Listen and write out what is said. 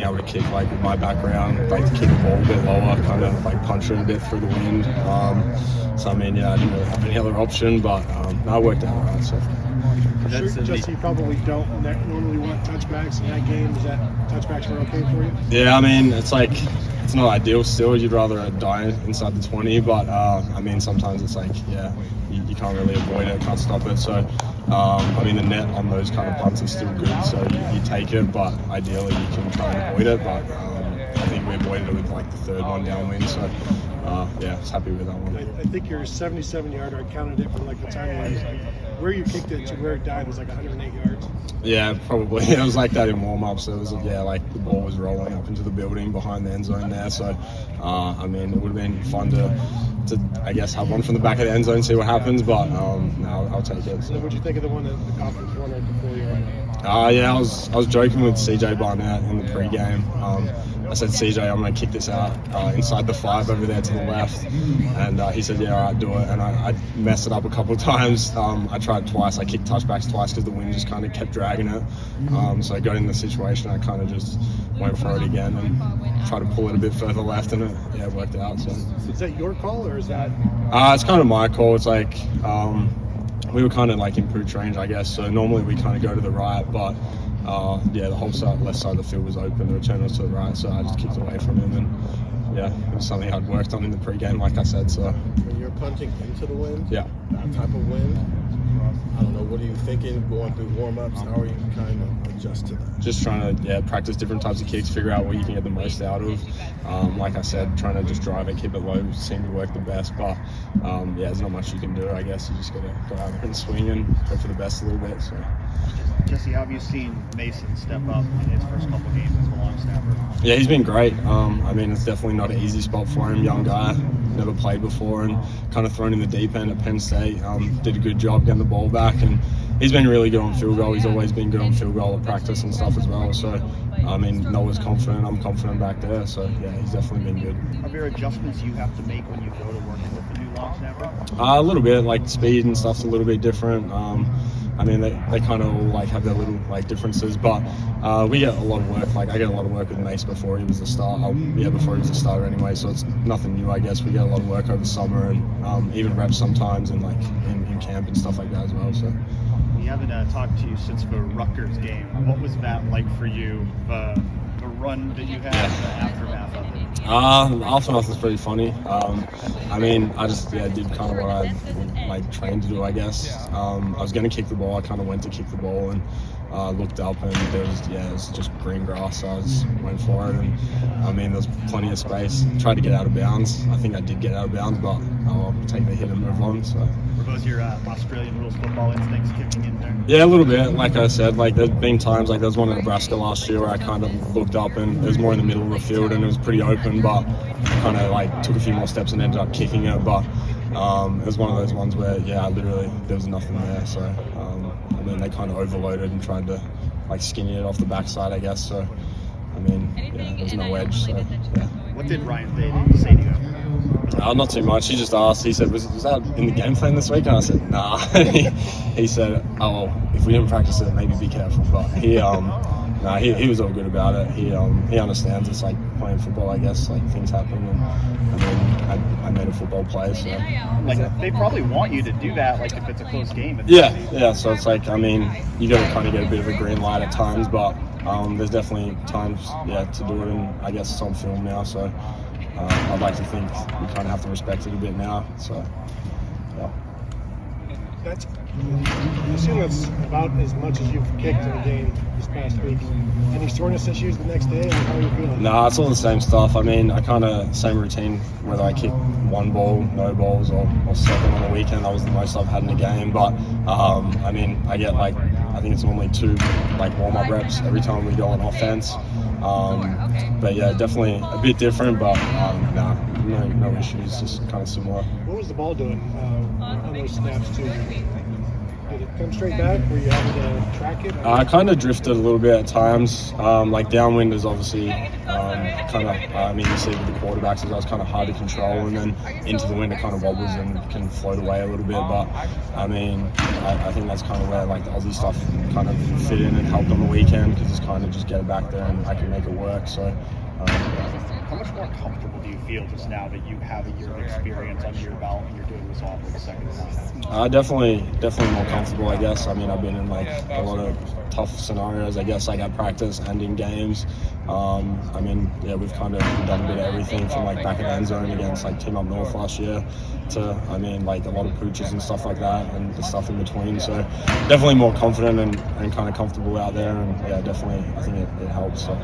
able to kick, like with my background, like to kick the ball a bit lower, kind of like punch it a bit through the wind. So I mean, yeah, I didn't really have any other option, but no, it worked out right. So. Sure, Jesse, you probably don't normally want touchbacks in that game. Is that touchbacks were okay for you? Yeah, I mean, it's like it's not ideal still. You'd rather die inside the 20, but I mean, sometimes it's like, yeah, you can't really avoid it, can't stop it. So, I mean, the net on those kind of punts is still good, so you take it, but ideally you can try and avoid it. But I think we avoided it with like the third one downwind, so yeah, I was happy with that one. I think your 77-yarder, I counted it from like the time where you kicked it to where it died was like 108 yards. Yeah, probably. It was like that in warm-ups. It was, yeah, like the ball was rolling up into the building behind the end zone there. So, I mean, it would have been fun to I guess, have one from the back of the end zone, see what happens. But no, I'll take it. So. What did you think of the one that the conference won right before you? Yeah, I was joking with CJ Barnett in the pregame. I said, CJ, I'm going to kick this out inside the 5 over there to the left. And he said, yeah, all right, do it. And I messed it up a couple of times. I tried twice. I kicked touchbacks twice because the wind just kind of kept dragging it. So I got in the situation. I kind of just went for it again and tried to pull it a bit further left, and it worked out. So. Is that your call, or is that? It's kind of my call. It's like we were kind of like in pooch range, I guess. So normally we kind of go to the right, but yeah, the whole left side of the field was open. The return was to the right, so I just kicked away from him. And yeah, it was something I'd worked on in the pregame, like I said. So when you're punting into the wind, yeah, that type of wind, I don't know. What are you thinking going through warm-ups? How are you kind of adjust to that? Just trying to practice different types of kicks, figure out what you can get the most out of. Like I said, trying to just drive it, keep it low, seemed to work the best. But yeah, there's not much you can do. I guess you just got to go out there and swing and hope for the best a little bit. So. Jesse, how have you seen Mason step up in his first couple games as a long snapper? Yeah, he's been great. I mean, it's definitely not an easy spot for him. Young guy, never played before, and kind of thrown in the deep end at Penn State. Did a good job getting the ball back, and he's been really good on field goal. He's always been good on field goal at practice and stuff as well. So, I mean, Noah's confident. I'm confident back there. So, yeah, he's definitely been good. Are there adjustments you have to make when you go to work with the new long snapper? A little bit, like speed and stuff's a little bit different. I mean, they kind of all like have their little like differences, but we get a lot of work. Like I get a lot of work with Mace before he was a starter. Before he was a starter anyway. So it's nothing new, I guess. We get a lot of work over summer and even reps sometimes, and like in camp and stuff like that as well. So. We haven't talked to you since the Rutgers game. What was that like for you? The run that you had, the aftermath of it. The aftermath was pretty funny. I mean, I just did kind of what I like trained to do, I guess. I was going to kick the ball. I kind of went to kick the ball and looked up, and there was it was just green grass. So I just went for it, and I mean, there was plenty of space. Tried to get out of bounds. I think I did get out of bounds, but I'll take the hit and move on. So. Were those your Australian rules football instincts kicking in there? Yeah, a little bit. Like I said, like there's been times, like there was one in Nebraska last year where I kind of looked up and it was more in the middle of the field and it was pretty open, but kind of like took a few more steps and ended up kicking it. But it was one of those ones where, yeah, literally there was nothing there. So I mean, they kind of overloaded and tried to like skinny it off the backside, I guess. So I mean, yeah, there's no edge. So yeah. What did Ryan Day say to you? Not too much. He just asked. He said, "Was that in the game plan this week?" And I said, "Nah." He said, "Oh, well, if we didn't practice it, maybe be careful." But he was all good about it. He understands it's like playing football. I guess like things happen, and I mean, I made a football play. So like they probably want you to do that, like if it's a close game. Yeah. So it's like, I mean, you got to kind of get a bit of a green light at times, but there's definitely times, to do it, and I guess it's on film now. So. I'd like to think we kind of have to respect it a bit now. So, yeah. I assume that's about as much as you've kicked in a game this past week. Any soreness issues the next day? How are you feeling? Nah, it's all the same stuff. I mean, I kind of same routine whether I kick one ball, no balls, or second on the weekend. That was the most I've had in a game. But I mean, I get like I think it's normally 2 like warm-up reps every time we go on offense. But yeah, definitely a bit different, but no issues, just kind of similar. What was the ball doing on those snaps too? come straight back? Were you having to track it? I kind of drifted a little bit at times. Like downwind is obviously you see with the quarterbacks, it's kind of hard to control, and then into the wind it kind of wobbles and can float away a little bit. But I think that's kind of where like the Aussie stuff kind of fit in and helped on the weekend, because it's kind of just get it back there and I can make it work. So. How much more comfortable do you feel just now that you have a year of experience under your belt and you're doing this all for the second time? Definitely more comfortable, I guess. I've been in like a lot of tough scenarios, I guess, like at practice and in games. We've kind of done a bit of everything from like back in the end zone against like Team Up North last year to, like a lot of pooches and stuff like that and the stuff in between. So definitely more confident and kind of comfortable out there. And yeah, definitely, I think it helps. So.